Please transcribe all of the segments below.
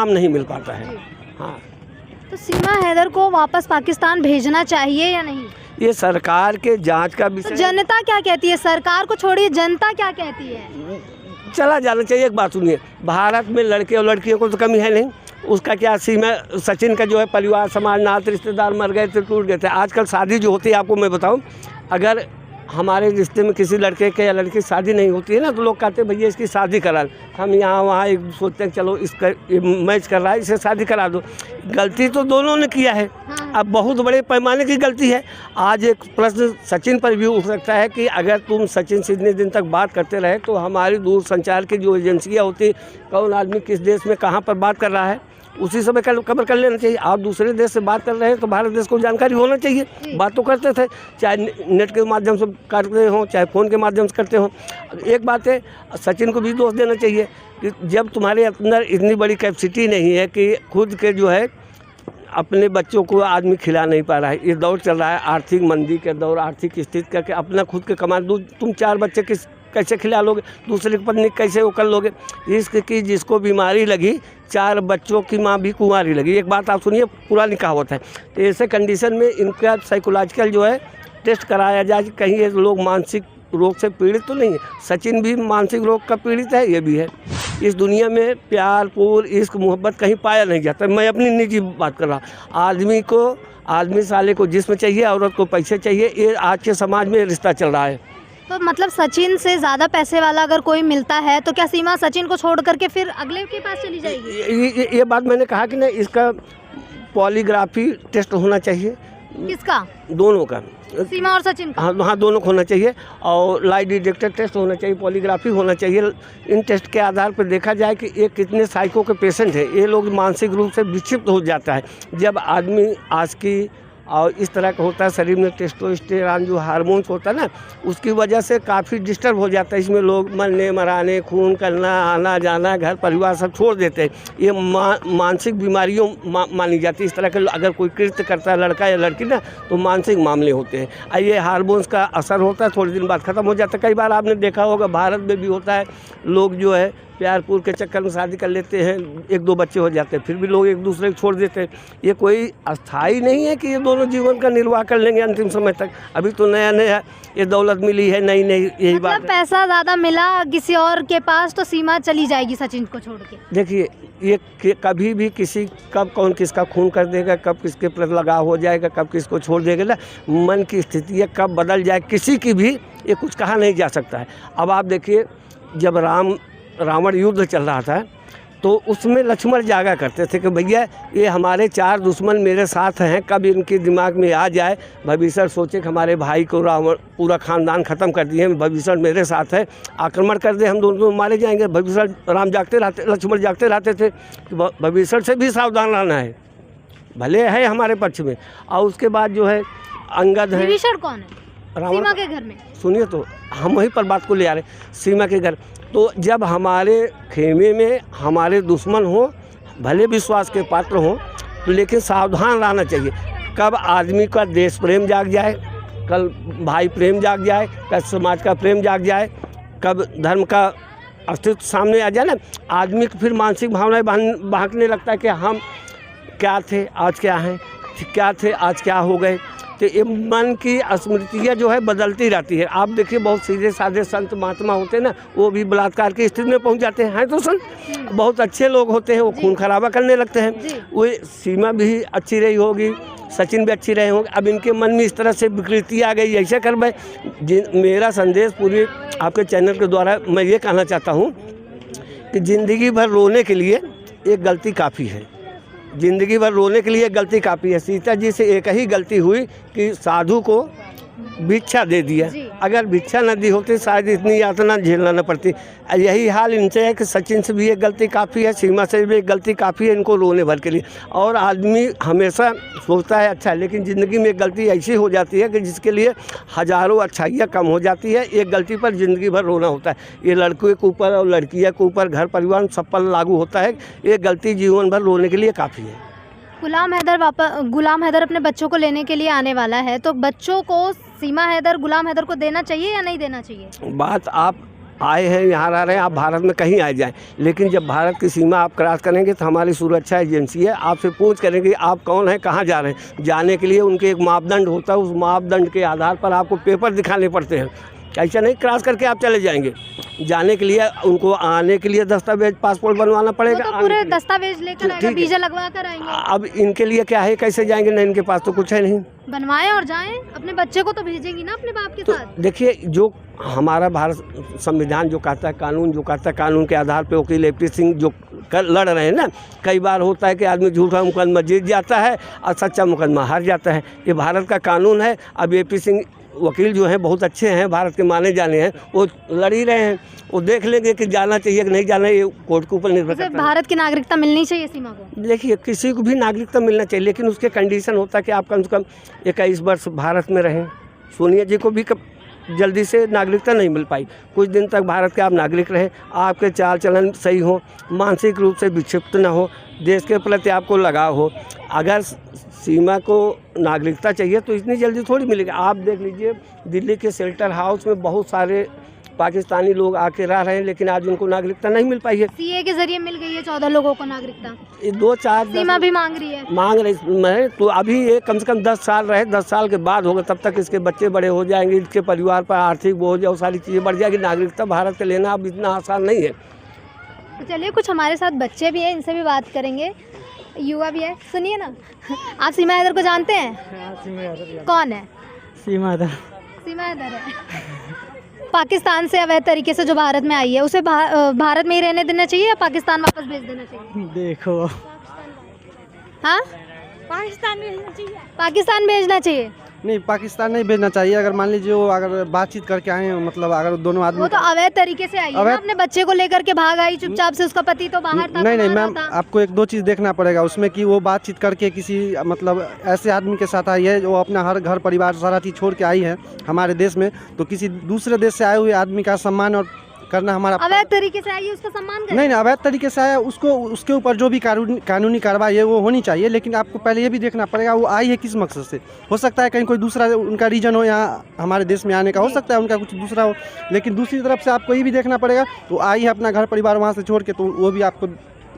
काम नहीं मिल पाता है। हाँ, तो सीमा हैदर को वापस पाकिस्तान भेजना चाहिए या नहीं? ये सरकार के जांच का विषय। तो जनता क्या कहती है? सरकार को छोड़िए, जनता क्या कहती है? चला जाना चाहिए। एक बात सुनिए, भारत में लड़के और लड़कियों को तो कमी है नहीं। उसका क्या सीमा, सचिन का जो है परिवार समाज नात रिश्तेदार मर गए थे, टूट गए थे। आजकल शादी जो होती है, आपको मैं बताऊं, अगर हमारे रिश्ते में किसी लड़के के या लड़की की शादी नहीं होती है ना, तो लोग कहते हैं भैया इसकी शादी करा। हम यहाँ वहाँ एक सोचते हैं चलो इसका मैच कर रहा है, इसे शादी करा दो। गलती तो दोनों ने किया है। अब बहुत बड़े पैमाने की गलती है। आज एक प्रश्न सचिन पर भी उठ सकता है कि अगर तुम सचिन से इतने दिन तक बात करते रहे तो हमारी दूरसंचार की जो एजेंसियाँ होती, कौन आदमी किस देश में कहाँ पर बात कर रहा है, उसी समय कवर कर लेना चाहिए। आप दूसरे देश से बात कर रहे हैं तो भारत देश को जानकारी होना चाहिए। बात तो करते थे, चाहे नेट के माध्यम से करते हों, चाहे फ़ोन के माध्यम से करते हों। एक बात है, सचिन को भी दोष देना चाहिए कि जब तुम्हारे अंदर इतनी बड़ी कैपेसिटी नहीं है कि खुद के जो है अपने बच्चों को आदमी खिला नहीं पा रहा है। ये दौर चल रहा है आर्थिक मंदी के दौर, आर्थिक स्थिति करके अपना खुद के कमा दो, तुम 4 बच्चे कैसे खिला लोगे? दूसरे की पत्नी कैसे वो कर लोगे? इसकी जिसको बीमारी लगी, 4 बच्चों की माँ भी कुंवारी लगी। एक बात आप सुनिए, पुरानी कहावत है। तो ऐसे कंडीशन में इनका साइकोलॉजिकल जो है टेस्ट कराया जाए कि कहीं ये लोग मानसिक रोग से पीड़ित तो नहीं है। सचिन भी मानसिक रोग का पीड़ित है, ये भी है। इस दुनिया में प्यार पूर इश्क मोहब्बत कहीं पाया नहीं जाता। मैं अपनी निजी बात कर रहा हूँ। आदमी साले को जिस्म चाहिए, औरत को पैसे चाहिए। ये आज के समाज में रिश्ता चल रहा है। तो मतलब सचिन से ज़्यादा पैसे वाला अगर कोई मिलता है तो क्या सीमा सचिन को छोड़ करके फिर अगले के पास चली जाएगी? ये बात मैंने कहा कि ना, इसका पॉलीग्राफी टेस्ट होना चाहिए। किसका? दोनों का, सीमा और सचिन का? हाँ, दोनों को होना चाहिए। और लाई डिटेक्टर टेस्ट होना चाहिए, पॉलीग्राफी होना चाहिए। इन टेस्ट के आधार पर देखा जाए कि ये कितने साइको के पेशेंट हैं। ये लोग मानसिक रूप से विक्षिप्त हो जाता है जब आदमी आज की और इस तरह का होता है। शरीर में टेस्टोस्टेरोन जो हार्मोन्स होता है ना, उसकी वजह से काफ़ी डिस्टर्ब हो जाता है। इसमें लोग मरने मराने, खून करना, आना जाना, घर परिवार सब छोड़ देते हैं। ये मानसिक बीमारियों मानी जाती है। इस तरह के अगर कोई कृत्य करता है लड़का या लड़की ना, तो मानसिक मामले होते हैं। ये हार्मोन्स का असर होता है, थोड़े दिन बाद ख़त्म हो जाता है। कई बार आपने देखा होगा, भारत में भी होता है, लोग जो है प्यार पूर के चक्कर में शादी कर लेते हैं, 1-2 बच्चे हो जाते हैं, फिर भी लोग एक दूसरे को छोड़ देते हैं। ये कोई अस्थाई नहीं है कि ये दोनों जीवन का निर्वाह कर लेंगे अंतिम समय तक। अभी तो नया ये दौलत मिली है, नई यही बात है। पैसा ज़्यादा मिला किसी और के पास तो सीमा चली जाएगी सचिन को छोड़ के। देखिए, ये कभी भी कब कौन किसका खून कर देगा, कब किसके प्रति लगाव हो जाएगा, कब किसको छोड़ देगा ना, मन की स्थिति है कब बदल जाए किसी की भी, ये कुछ कहा नहीं जा सकता है। अब आप देखिए, जब रावण युद्ध चल रहा था तो उसमें लक्ष्मण जागा करते थे कि भैया ये हमारे 4 दुश्मन मेरे साथ हैं, कब इनके दिमाग में आ जाए, भविष्य सोचे कि हमारे भाई को रावण पूरा ख़ानदान ख़त्म कर दिए, भविष्य मेरे साथ है, आक्रमण कर दे, हम दोनों मारे जाएंगे। भविष्य राम जागते रहते, लक्ष्मण जागते रहते थे कि भविष्य से भी सावधान रहना है, भले है हमारे पक्ष में। और उसके बाद जो है अंगद है। विभीषण कौन है? सीमा के घर में। सुनिए, तो हम वहीं पर बात को ले आ रहे, सीमा के घर। तो जब हमारे खेमे में हमारे दुश्मन हो, भले विश्वास के पात्र हों, तो लेकिन सावधान रहना चाहिए। कब आदमी का देश प्रेम जाग जाए, कल भाई प्रेम जाग जाए, कल समाज का प्रेम जाग जाए, कब धर्म का अस्तित्व सामने आ जाए ना, आदमी को फिर मानसिक भावनाएं बहकने लगता है कि हम क्या थे आज क्या हैं, क्या थे आज क्या हो गए। तो ये मन की स्मृतियाँ जो है बदलती रहती है। आप देखिए, बहुत सीधे साधे संत महात्मा होते हैं ना, वो भी बलात्कार की स्थिति में पहुंच जाते हैं। तो संत बहुत अच्छे लोग होते हैं, वो खून खराबा करने लगते हैं। वो सीमा भी अच्छी रही होगी, सचिन भी अच्छी रहे होंगे। अब इनके मन में इस तरह से विकृति आ गई, ऐसे कर भाई। मेरा संदेश पूरी आपके चैनल के द्वारा मैं ये कहना चाहता हूँ कि ज़िंदगी भर रोने के लिए एक गलती काफ़ी है। ज़िंदगी भर रोने के लिए गलती काफ़ी है। सीता जी से एक ही गलती हुई कि साधु को भिक्षा दे दिया। अगर भिक्षा न दी होती शायद इतनी यातना झेलना न पड़ती। यही हाल इनसे है कि सचिन से भी एक गलती काफ़ी है, सीमा से भी एक गलती काफ़ी है इनको रोने भर के लिए। और आदमी हमेशा सोचता है अच्छा, लेकिन ज़िंदगी में एक गलती ऐसी हो जाती है कि जिसके लिए हज़ारों अच्छाइयाँ कम हो जाती है। एक गलती पर ज़िंदगी भर रोना होता है। ये लड़कों के ऊपर और लड़कियों के ऊपर, घर परिवार सब पर लागू होता है। एक गलती जीवन भर रोने के लिए काफ़ी है। गुलाम हैदर अपने बच्चों को लेने के लिए आने वाला है, तो बच्चों को सीमा हैदर गुलाम हैदर को देना चाहिए या नहीं देना चाहिए? बात आप आए हैं, यहाँ रह रहे हैं, आप भारत में कहीं आ जाएं, लेकिन जब भारत की सीमा आप क्रॉस करेंगे तो हमारी सुरक्षा एजेंसी है आपसे पूछ करेंगे आप कौन हैं, कहाँ जा रहे हैं। जाने के लिए उनके एक मापदंड होता है, उस मापदंड के आधार पर आपको पेपर दिखाने पड़ते हैं। ऐसा नहीं क्रॉस करके आप चले जाएंगे। जाने के लिए उनको आने के लिए दस्तावेज पासपोर्ट बनवाना पड़ेगा। तो पूरे दस्तावेज लेकर आएंगे, वीजा लगवा कर आएंगे। अब इनके लिए क्या है, कैसे जाएंगे ना, इनके पास तो कुछ है नहीं। बनवाएं और जाएं, अपने बच्चे को तो भेजेंगी ना अपने बाप के तो साथ। देखिए, जो हमारा भारत संविधान जो कहता है, कानून जो कहता है, कानून के आधार पे वकील AP सिंह जो लड़ रहे हैं ना, कई बार होता है कि आदमी झूठा मुकदमा जीत जाता है और सच्चा मुकदमा हार जाता है। ये भारत का कानून है। अब AP सिंह वकील जो हैं बहुत अच्छे हैं, भारत के माने जाने हैं, वो लड़ ही रहे हैं। वो देख लेंगे कि जाना चाहिए कि नहीं जाना, ये कोर्ट के ऊपर निर्भर करता है। भारत की नागरिकता मिलनी चाहिए सीमा को। देखिए, किसी को भी नागरिकता मिलना चाहिए, लेकिन उसके कंडीशन होता है कि आप कम से कम 21 वर्ष भारत में रहें। सोनिया जी को भी जल्दी से नागरिकता नहीं मिल पाई, कुछ दिन तक भारत के आप नागरिक रहे, आपके चाल चलन सही हो, मानसिक रूप से विक्षिप्त न हो, देश के प्रति आपको लगाव हो। अगर सीमा को नागरिकता चाहिए तो इतनी जल्दी थोड़ी मिलेगी। आप देख लीजिए, दिल्ली के शेल्टर हाउस में बहुत सारे पाकिस्तानी लोग आके रह रहे हैं, लेकिन आज उनको नागरिकता नहीं मिल पाई है। CA के जरिए मिल गई है 14 लोगों को नागरिकता। ये 2-4 सीमा भी मांग रही है, मैं तो अभी ये कम से कम 10 साल रहे, 10 साल के बाद होगा, तब तक इसके बच्चे बड़े हो जाएंगे, इसके परिवार पर आर्थिक बोझ और सारी चीज़ें बढ़ जाएगी। नागरिकता भारत के लेना अब इतना आसान नहीं है। तो चलिए, कुछ हमारे साथ बच्चे भी हैं, इनसे भी बात करेंगे, युवा भी है। सुनिए ना, आप सीमा हैदर को जानते हैं? कौन है सीमा हैदर? सीमा हैदर है पाकिस्तान से अवैध तरीके से जो भारत में आई है, उसे भारत में ही रहने देना चाहिए या पाकिस्तान वापस भेज देना चाहिए? देखो, हाँ, पाकिस्तान भेजना चाहिए। पाकिस्तान भेजना चाहिए। नहीं, पाकिस्तान नहीं भेजना चाहिए। अगर मान लीजिए वो अगर बातचीत करके आए हैं, मतलब अगर दोनों आदमी, वो तो अवैध तरीके से आई है ना, अपने बच्चे को लेकर के भाग आई चुपचाप से, उसका पति तो बाहर था। नहीं मैम, आपको 1-2 चीज़ देखना पड़ेगा उसमें कि वो बातचीत करके किसी मतलब ऐसे आदमी के साथ आई है जो अपना हर घर परिवार सारा चीज़ छोड़ के आई है हमारे देश में, तो किसी दूसरे देश से आए हुए आदमी का सम्मान और करना हमारा। अवैध तरीके से आई है, उसका सम्मान करें। नहीं, अवैध तरीके से आया, उसको उसके ऊपर जो भी कानूनी कार्रवाई है वो होनी चाहिए, लेकिन आपको पहले ये भी देखना पड़ेगा वो आई है किस मकसद से। हो सकता है कहीं कोई दूसरा उनका रीजन हो यहाँ हमारे देश में आने का, हो सकता है उनका कुछ दूसरा हो, लेकिन दूसरी तरफ से आपको ये भी देखना पड़ेगा वो आई है अपना घर परिवार वहाँ से छोड़ के, तो वो भी आपको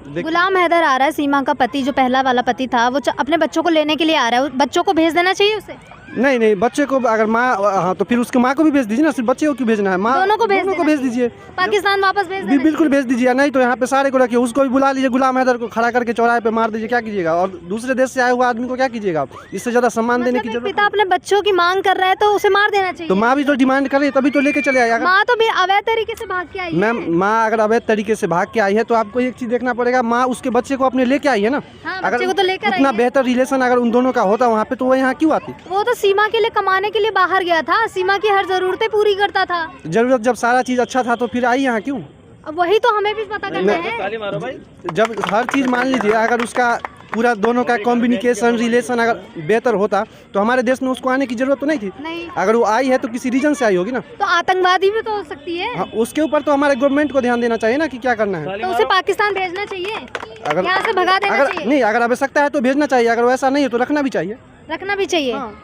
गुलाम हैदर आ रहा है, सीमा का पति, जो पहला वाला पति था, वो अपने बच्चों को लेने के लिए आ रहा है। बच्चों को भेज देना चाहिए उसे? नहीं, बच्चे को अगर माँ, हाँ, तो फिर उसकी माँ को भी भेज दीजिए ना, सिर्फ बच्चे को क्यों भेजना है? माँ दोनों को भेज दीजिए, पाकिस्तान वापस भेज देना। बिल्कुल भेज दीजिए। नहीं तो यहाँ पे सारे को रखिए, उसको भी बुला लीजिए, गुलाम हैदर को खड़ा करके चौराहे पे मार दीजिए, क्या कीजिएगा? और दूसरे देश से आए हुए आदमी को क्या कीजिएगा आप? इससे ज़्यादा सम्मान देने की जरूरत। पिता अपने बच्चों की मांग कर रहा है तो उसे मार देना चाहिए। तो माँ भी तो डिमांड कर रही है, तभी तो लेके चले आएगा। माँ तो भी अवैध तरीके से भाग के आई है। मैम, माँ अगर अवैध तरीके से भाग के आई है तो आपको एक चीज़ देखना पड़ेगा, माँ उसके बच्चे को अपने लेके आई है ना। बच्चे को तो लेकर उतना बेहतर रिलेशन अगर उन दोनों का होता वहाँ पे, तो वो यहाँ क्यों आती? वो तो सीमा के लिए कमाने के लिए बाहर गया था, सीमा की हर जरूरतें पूरी करता था। जरूरत जब सारा चीज अच्छा था तो फिर आई यहाँ क्यों? अब वही तो हमें भी पता करना है। जब हर चीज मान लीजिए अगर उसका पूरा दोनों का कम्युनिकेशन रिलेशन अगर बेहतर होता तो हमारे देश में उसको आने की जरूरत तो नहीं थी। नहीं, अगर वो आई है तो किसी रीजन से आई होगी ना। तो आतंकवादी भी तो हो सकती है। हाँ, उसके ऊपर तो हमारे गवर्नमेंट को ध्यान देना चाहिए ना कि क्या करना है। तो उसे पाकिस्तान भेजना चाहिए, अगर यहाँ से भगा देना चाहिए। नहीं, अगर आवश्यकता है तो भेजना चाहिए, अगर वैसा नहीं है तो रखना भी चाहिए। रखना भी चाहिए। हाँ।